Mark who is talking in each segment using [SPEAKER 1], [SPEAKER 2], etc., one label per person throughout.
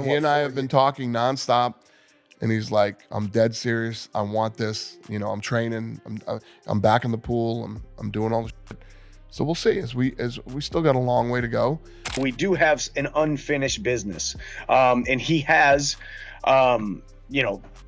[SPEAKER 1] He and I have been talking nonstop, and he's like, "I'm dead serious. I want this. You know, I'm training. I'm back in the pool. I'm doing all the shit." So we'll see. As we still got a long way to go.
[SPEAKER 2] We do have an unfinished business, and he has,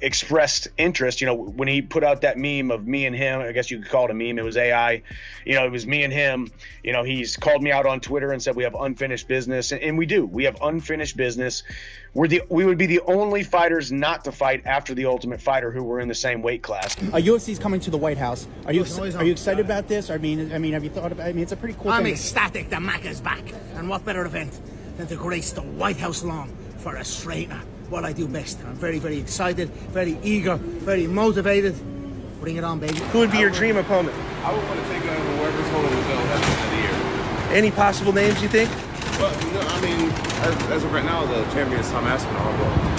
[SPEAKER 2] expressed interest. When he put out that meme of me and him, I guess you could call it a meme. It was AI. It was me and him. He's called me out on Twitter and said we have unfinished business, and we do. We have unfinished business. We would be the only fighters not to fight after the Ultimate Fighter who were in the same weight class.
[SPEAKER 3] UFC is coming to the White House. Are you excited about this? I mean, have you thought about? It's a pretty cool.
[SPEAKER 4] I'm
[SPEAKER 3] thing.
[SPEAKER 4] ecstatic. The Mac is back, and what better event than to grace the White House lawn for a straightener? What I do best. I'm very, very excited, very eager, very motivated. Bring it on, baby.
[SPEAKER 5] Who would be your dream opponent?
[SPEAKER 6] I would want to take on whoever's holding the belt at the end of the year.
[SPEAKER 5] Any possible names you think?
[SPEAKER 6] Well, I mean, as of right now, the champion is Tom Aspinall. But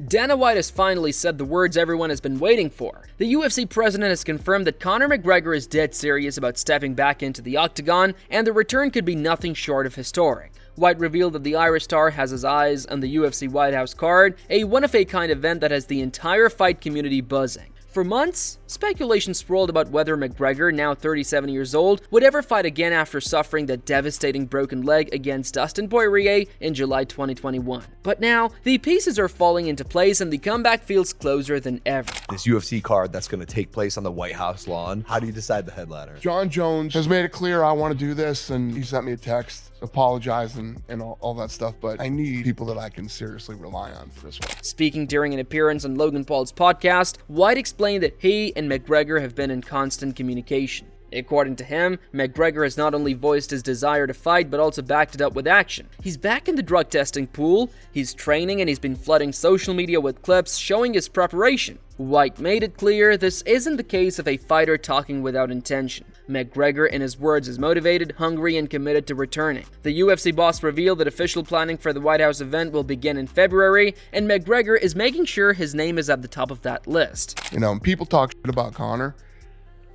[SPEAKER 7] Dana White has finally said the words everyone has been waiting for. The UFC president has confirmed that Conor McGregor is dead serious about stepping back into the octagon, and the return could be nothing short of historic. White revealed that the Irish star has his eyes on the UFC White House card, a one-of-a-kind event that has the entire fight community buzzing. For months, speculation swirled about whether McGregor, now 37 years old, would ever fight again after suffering that devastating broken leg against Dustin Poirier in July 2021. But now, the pieces are falling into place and the comeback feels closer than ever.
[SPEAKER 8] This UFC card that's going to take place on the White House lawn, how do you decide the headliner?
[SPEAKER 1] John Jones has made it clear I want to do this, and he sent me a text apologizing and all that stuff, but I need people that I can seriously rely on for this one.
[SPEAKER 7] Speaking during an appearance on Logan Paul's podcast, White explained that he and McGregor have been in constant communication. According to him, McGregor has not only voiced his desire to fight, but also backed it up with action. He's back in the drug testing pool, he's training, and he's been flooding social media with clips showing his preparation. White made it clear this isn't the case of a fighter talking without intention. McGregor, in his words, is motivated, hungry, and committed to returning. The UFC boss revealed that official planning for the White House event will begin in February, and McGregor is making sure his name is at the top of that list.
[SPEAKER 1] People talk shit about Conor.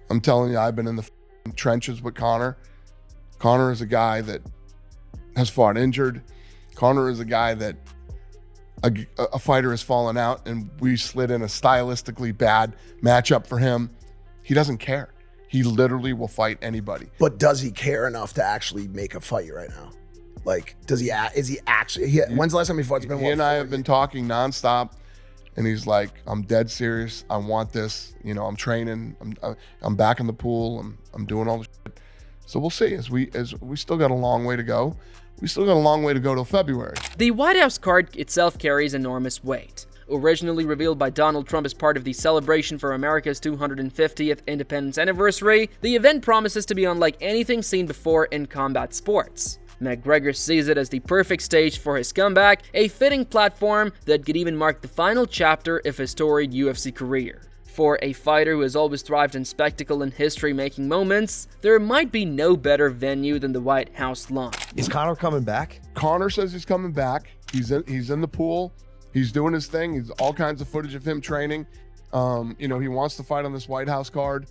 [SPEAKER 1] I'm telling you, I've been in the trenches with Conor. Conor is a guy that has fought injured. Conor is a guy that a fighter has fallen out, and we slid in a stylistically bad matchup for him. He doesn't care. He literally will fight anybody.
[SPEAKER 9] But does he care enough to actually make a fight right now? Like, is he actually, when's the last time he fought?
[SPEAKER 1] He and I have been talking nonstop, and he's like, "I'm dead serious. I want this. I'm training. I'm back in the pool. I'm doing all the shit." So we'll see. As we still got a long way to go. We still got a long way to go till February.
[SPEAKER 7] The White House card itself carries enormous weight. Originally revealed by Donald Trump as part of the celebration for America's 250th independence anniversary, the event promises to be unlike anything seen before in combat sports. McGregor sees it as the perfect stage for his comeback, a fitting platform that could even mark the final chapter of his storied UFC career. For a fighter who has always thrived in spectacle and history-making moments, there might be no better venue than the White House lawn.
[SPEAKER 8] Is Conor coming back?
[SPEAKER 1] Conor says he's coming back. He's in the pool. He's doing his thing. He's all kinds of footage of him training. He wants to fight on this White House card.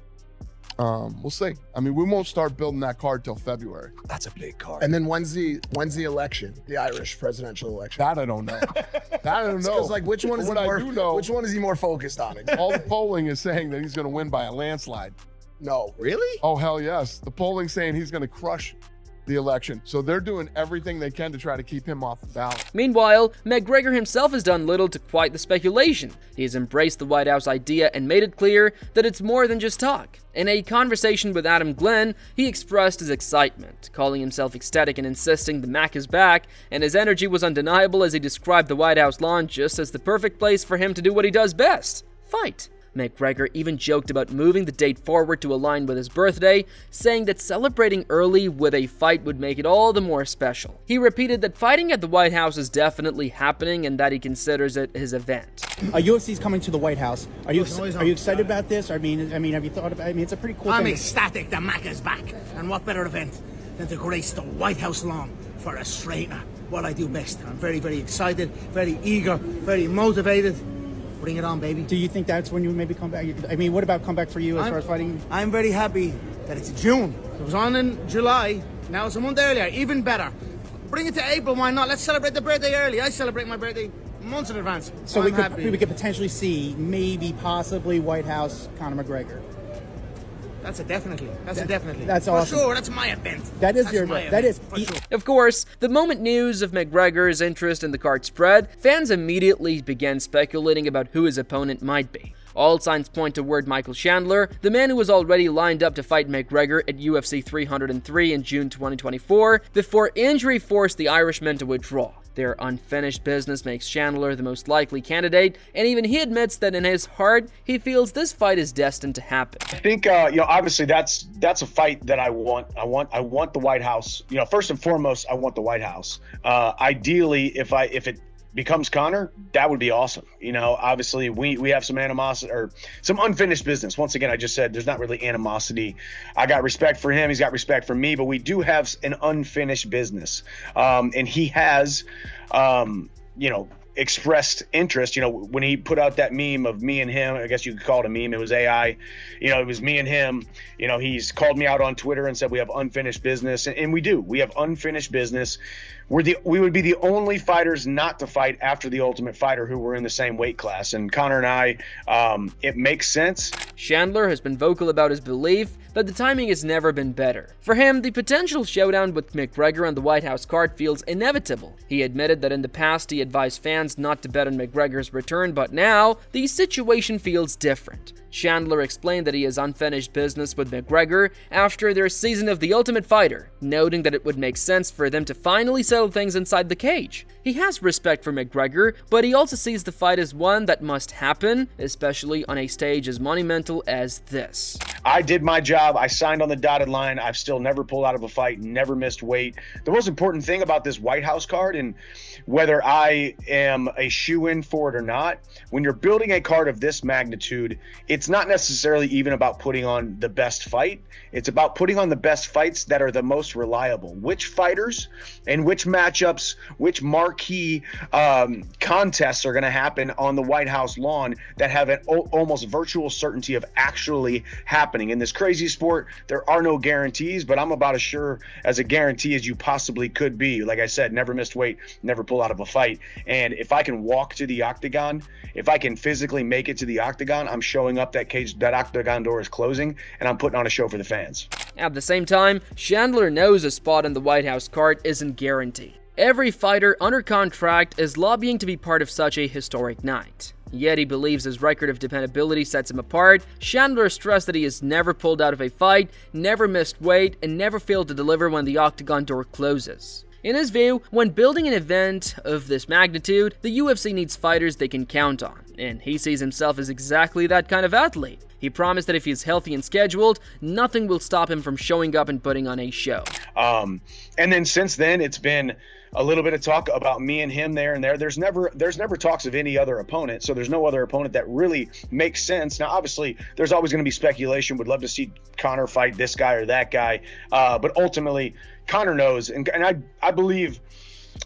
[SPEAKER 1] We'll see. I mean, we won't start building that card till February.
[SPEAKER 8] That's a big card.
[SPEAKER 9] And then when's the election? The Irish presidential election?
[SPEAKER 1] That I don't know. That I don't know.
[SPEAKER 9] Because which one is he more focused on?
[SPEAKER 1] All the polling is saying that he's going to win by a landslide.
[SPEAKER 9] No, really?
[SPEAKER 1] Oh hell yes. The polling's saying he's going to crush the election. So they're doing everything they can to try to keep him off the ballot.
[SPEAKER 7] Meanwhile, McGregor himself has done little to quiet the speculation. He has embraced the White House idea and made it clear that it's more than just talk. In a conversation with Adam Glenn, he expressed his excitement, calling himself ecstatic and insisting the Mac is back, and his energy was undeniable as he described the White House lawn just as the perfect place for him to do what he does best: fight. McGregor even joked about moving the date forward to align with his birthday, saying that celebrating early with a fight would make it all the more special. He repeated that fighting at the White House is definitely happening and that he considers it his event.
[SPEAKER 3] UFC is coming to the White House. Are you excited about this? I mean, have you thought about? It's a pretty cool
[SPEAKER 4] I'm
[SPEAKER 3] thing.
[SPEAKER 4] ecstatic. The Mac is back, and what better event than to grace the White House lawn for a straightener? What I do best. I'm very, very excited, very eager, very motivated. Bring it on, baby.
[SPEAKER 3] Do you think that's when you maybe come back? I mean, what about comeback for you as far as fighting?
[SPEAKER 4] I'm very happy that it's June. It was on in July. Now it's a month earlier. Even better. Bring it to April. Why not? Let's celebrate the birthday early. I celebrate my birthday months in advance.
[SPEAKER 3] So
[SPEAKER 4] I'm
[SPEAKER 3] we
[SPEAKER 4] happy.
[SPEAKER 3] could potentially see maybe possibly White House Conor McGregor.
[SPEAKER 4] That's a definitely.
[SPEAKER 3] That's awesome.
[SPEAKER 4] For sure, that's my event.
[SPEAKER 3] That is
[SPEAKER 4] That's
[SPEAKER 3] your
[SPEAKER 4] my
[SPEAKER 3] event. That is.
[SPEAKER 4] for sure.
[SPEAKER 7] Of course, the moment news of McGregor's interest in the card spread, fans immediately began speculating about who his opponent might be. All signs point toward Michael Chandler, the man who was already lined up to fight McGregor at UFC 303 in June 2024, before injury forced the Irishman to withdraw. Their unfinished business makes Chandler the most likely candidate, and even he admits that in his heart, he feels this fight is destined to happen.
[SPEAKER 2] I think, obviously that's a fight that I want. I want the White House. First and foremost, I want the White House. Ideally, if it becomes Conor, that would be awesome. Obviously we have some animosity or some unfinished business. Once again, I just said there's not really animosity. I got respect for him. He's got respect for me, but we do have an unfinished business. And he has, expressed interest. When he put out that meme of me and him, I guess you could call it a meme. It was AI. It was me and him. He's called me out on Twitter and said we have unfinished business, and we do. We have unfinished business. We would be the only fighters not to fight after the Ultimate Fighter who were in the same weight class. And Conor and I, it makes sense.
[SPEAKER 7] Chandler has been vocal about his belief that the timing has never been better. For him, the potential showdown with McGregor on the White House card feels inevitable. He admitted that in the past he advised fans not to bet on McGregor's return, but now the situation feels different. Chandler explained that he has unfinished business with McGregor after their season of The Ultimate Fighter, noting that it would make sense for them to finally settle things inside the cage. He has respect for McGregor, but he also sees the fight as one that must happen, especially on a stage as monumental as this.
[SPEAKER 2] I did my job. I signed on the dotted line. I've still never pulled out of a fight, never missed weight. The most important thing about this White House card, and whether I am a shoe-in for it or not, when you're building a card of this magnitude, it's not necessarily even about putting on the best fight. It's about putting on the best fights that are the most reliable. Which fighters and which matchups, which marquee contests are going to happen on the White House lawn that have an almost virtual certainty of actually happening. In this crazy sport, there are no guarantees, but I'm about as sure as a guarantee as you possibly could be. Like I said, never missed weight, never pull out of a fight. And if I can walk to the octagon, if I can physically make it to the octagon, I'm showing up that cage, that octagon door is closing, and I'm putting on a show for the fans.
[SPEAKER 7] At the same time, Chandler knows a spot on the White House card isn't guaranteed. Every fighter under contract is lobbying to be part of such a historic night. Yet he believes his record of dependability sets him apart. Chandler stressed that he has never pulled out of a fight, never missed weight, and never failed to deliver when the octagon door closes. In his view, when building an event of this magnitude, the UFC needs fighters they can count on, and he sees himself as exactly that kind of athlete. He promised that if he is healthy and scheduled, nothing will stop him from showing up and putting on a show.
[SPEAKER 2] And then since then, it's been a little bit of talk about me and him there and there. There's never talks of any other opponent, so there's no other opponent that really makes sense. Now, obviously, there's always going to be speculation. Would love to see Conor fight this guy or that guy, but ultimately, Conor knows, and I believe,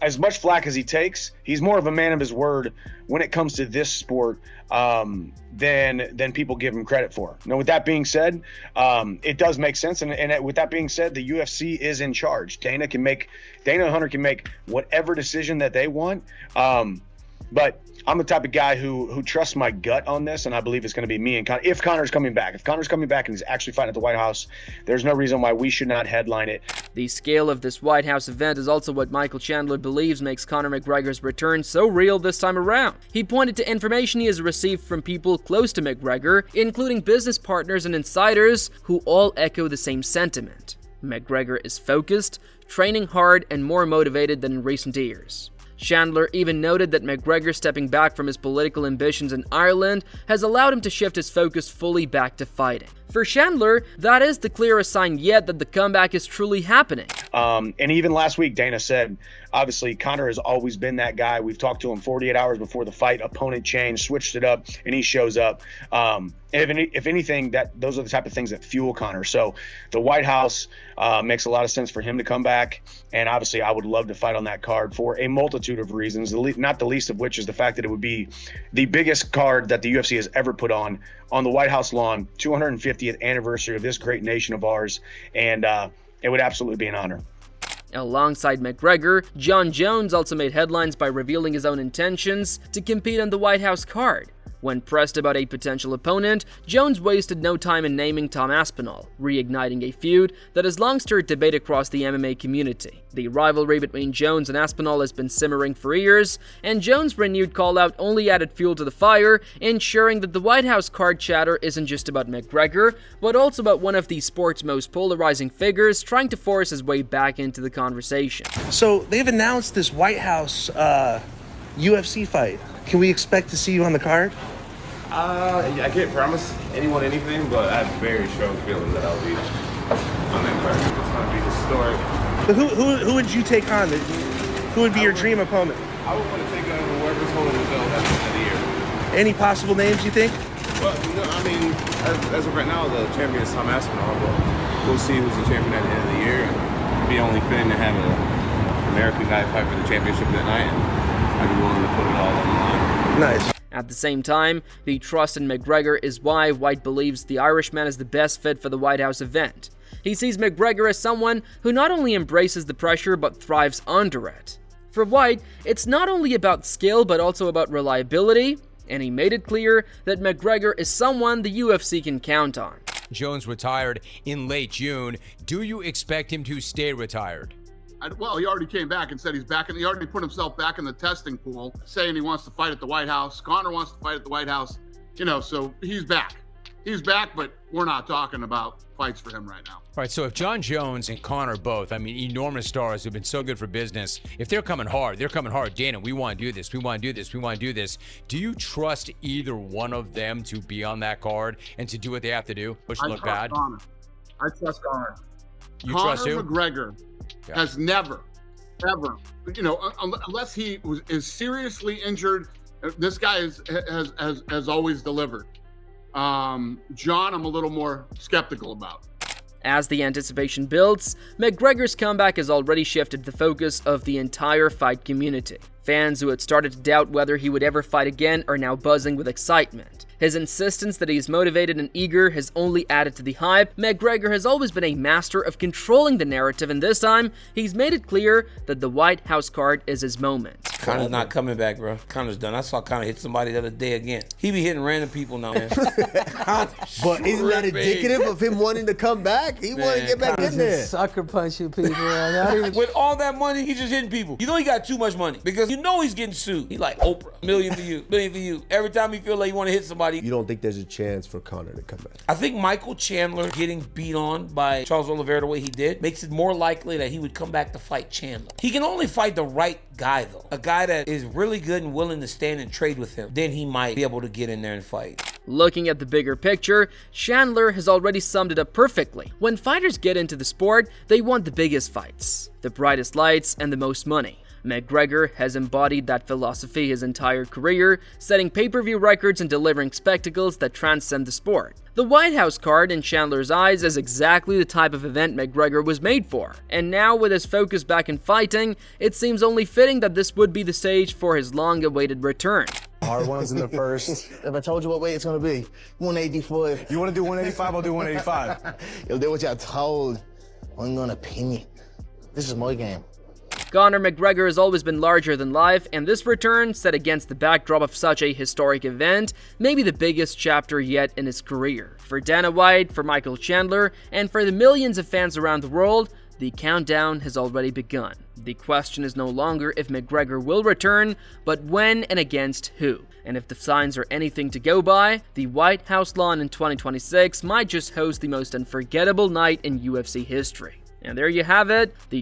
[SPEAKER 2] as much flack as he takes, he's more of a man of his word when it comes to this sport than people give him credit for. Now, with that being said, it does make sense, and with that being said, the UFC is in charge. Dana and Hunter can make whatever decision that they want, but I'm the type of guy who trusts my gut on this, and I believe it's going to be me and Conor. If Conor's coming back and he's actually fighting at the White House, there's no reason why we should not headline it.
[SPEAKER 7] The scale of this White House event is also what Michael Chandler believes makes Conor McGregor's return so real this time around. He pointed to information he has received from people close to McGregor, including business partners and insiders, who all echo the same sentiment. McGregor is focused, training hard, and more motivated than in recent years. Chandler even noted that McGregor stepping back from his political ambitions in Ireland has allowed him to shift his focus fully back to fighting. For Chandler, that is the clearest sign yet that the comeback is truly happening.
[SPEAKER 2] And even last week, Dana said, obviously, Conor has always been that guy. We've talked to him 48 hours before the fight, opponent changed, switched it up, and he shows up. If anything, those are the type of things that fuel Conor. So the White House makes a lot of sense for him to come back. And obviously, I would love to fight on that card for a multitude of reasons, not the least of which is the fact that it would be the biggest card that the UFC has ever put on the White House lawn, 250th anniversary of this great nation of ours. And it would absolutely be an honor.
[SPEAKER 7] Alongside McGregor, Jon Jones also made headlines by revealing his own intentions to compete on the White House card. When pressed about a potential opponent, Jones wasted no time in naming Tom Aspinall, reigniting a feud that has long stirred debate across the MMA community. The rivalry between Jones and Aspinall has been simmering for years, and Jones' renewed call-out only added fuel to the fire, ensuring that the White House card chatter isn't just about McGregor, but also about one of the sport's most polarizing figures trying to force his way back into the conversation.
[SPEAKER 5] So they've announced this White House UFC fight. Can we expect to see you on the card?
[SPEAKER 6] I can't promise anyone anything, but I have a very strong feeling that I'll be on that card. It's going to be historic.
[SPEAKER 5] But who would you take on? Who would be your dream opponent?
[SPEAKER 6] I would want to take on whoever's holding the belt at the end of the year.
[SPEAKER 5] Any possible names you think?
[SPEAKER 6] Well, no, I mean, as of right now, the champion is Tom Aspinall, but we'll see who's the champion at the end of the year. It'd be only fitting to have an American guy fight for the championship that night, and I'd be willing to put it all on the line.
[SPEAKER 5] Nice.
[SPEAKER 7] At the same time, the trust in McGregor is why White believes the Irishman is the best fit for the White House event. He sees McGregor as someone who not only embraces the pressure but thrives under it. For White, it's not only about skill but also about reliability, and he made it clear that McGregor is someone the UFC can count on.
[SPEAKER 10] Jones retired in late June. Do you expect him to stay retired?
[SPEAKER 11] Well, he already came back and said he's back, and he already put himself back in the testing pool, saying he wants to fight at the White House. Conor wants to fight at the White House, so he's back. He's back, but we're not talking about fights for him right now.
[SPEAKER 10] All right, so if Jon Jones and Conor both, enormous stars who've been so good for business, if they're coming hard, Dana, we want to do this, we want to do this, we want to do this. Do you trust either one of them to be on that card and to do what they have to do, which look bad?
[SPEAKER 11] I trust Conor.
[SPEAKER 10] You trust who?
[SPEAKER 11] McGregor has never, ever, unless he is seriously injured, this guy has always delivered. John, I'm a little more skeptical about.
[SPEAKER 7] As the anticipation builds, McGregor's comeback has already shifted the focus of the entire fight community. Fans who had started to doubt whether he would ever fight again are now buzzing with excitement. His insistence that he is motivated and eager has only added to the hype. McGregor has always been a master of controlling the narrative, and this time, he's made it clear that the White House card is his moment.
[SPEAKER 12] Conor's not coming back, bro. Conor's done. I saw Conor hit somebody the other day again. He be hitting random people now, man.
[SPEAKER 9] But isn't that indicative of him wanting to come back? He wanted to get back in there.
[SPEAKER 13] Sucker punching people.
[SPEAKER 12] With all that money, he's just hitting people. You know he got too much money because you know he's getting sued. He like Oprah, million for you, million for you. Every time he feel like he want to hit somebody.
[SPEAKER 9] You don't think there's a chance for Conor to come back?
[SPEAKER 12] I think Michael Chandler getting beat on by Charles Oliveira the way he did makes it more likely that he would come back to fight Chandler. He can only fight the right guy though. A guy that is really good and willing to stand and trade with him. Then he might be able to get in there and fight.
[SPEAKER 7] Looking at the bigger picture, Chandler has already summed it up perfectly. When fighters get into the sport, they want the biggest fights, the brightest lights, and the most money. McGregor has embodied that philosophy his entire career, setting pay-per-view records and delivering spectacles that transcend the sport. The White House card, in Chandler's eyes, is exactly the type of event McGregor was made for. And now, with his focus back in fighting, it seems only fitting that this would be the stage for his long-awaited return.
[SPEAKER 14] Hard ones in the first.
[SPEAKER 4] If I told you what weight it's gonna be, 184.
[SPEAKER 14] You want to do 185? I'll do 185.
[SPEAKER 4] If they what y'all told, I'm gonna pin you. This is my game.
[SPEAKER 7] Conor McGregor has always been larger than life, and this return, set against the backdrop of such a historic event, may be the biggest chapter yet in his career. For Dana White, for Michael Chandler, and for the millions of fans around the world, the countdown has already begun. The question is no longer if McGregor will return, but when and against who. And if the signs are anything to go by, the White House lawn in 2026 might just host the most unforgettable night in UFC history. And there you have it, the